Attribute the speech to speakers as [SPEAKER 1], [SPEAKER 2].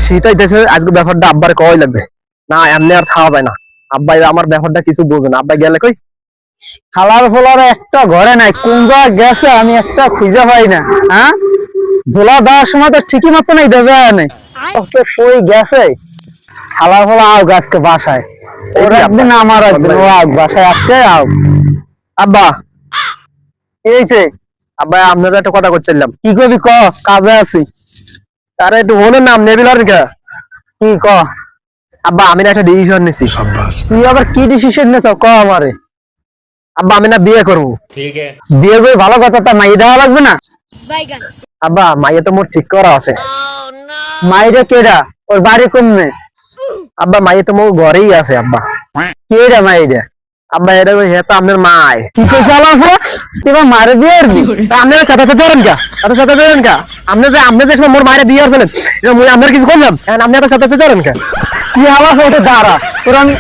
[SPEAKER 1] শীত আইতেছে, আজকে ব্যাপারটা আব্বার কই লাগবে না, এমনি আর খাওয়া যায় না। আব্বাই আমার ব্যাপারটা কিছু বলবে না, আব্বাই গেলে কই
[SPEAKER 2] খালার ফলার একটা ঘরে নাই, কোন জায়গায় গেছে আমি একটা খুঁজে পাই না। হ্যাঁ, ঝোলা দেওয়ার সময় তো ঠিকই মতো নাই দেবে নাই, কই গেছে খালার ফলা? আও গাছকে বাসায়, ওর একদিন আমার একদিন ও আগ বাসায় আজকে আও।
[SPEAKER 1] আব্বা।
[SPEAKER 2] কি হয়েছে?
[SPEAKER 1] আব্বা আপনার একটা কথা করছিলাম।
[SPEAKER 2] কি করবি ক, কাজে আছি।
[SPEAKER 1] আরে একটু হলো নাম নেবিল আর কে
[SPEAKER 2] কি ক?
[SPEAKER 1] আব্বা আমি না একটা ডিসিশন নিছি।
[SPEAKER 2] তুই আবার কি ডিসিশন নিছ ক আমারে?
[SPEAKER 1] আব্বা আমি না বিয়ে করবো।
[SPEAKER 2] বিয়ে করে ভালো কথা, তা মাই দেওয়া লাগবে না?
[SPEAKER 1] আব্বা মাইয়া তো মোর ঠিক করা আছে।
[SPEAKER 2] মাইরে কেডা? ওর বাড়ি কমনে?
[SPEAKER 1] আব্বা মাইয়া তো মোর ঘরেই আছে আব্বা।
[SPEAKER 2] কেডা মাইরে?
[SPEAKER 1] আব্বা এটা হে তো আপনার মায়।
[SPEAKER 2] কি কইছ আলার তুই মারে বিয়ে করবি?
[SPEAKER 1] আপনার সাথে সাথে ধরেন কা, এত সাথে ধরেন কা? আপনি যে সময় মোর মায়ের বিয়ে করছিলেন, এটা মুই আপনার কিছু করলাম? আপনি এত সাথে সাথে ধরেন কা?
[SPEAKER 2] তুই আলার দাঁড়া, তোর আমি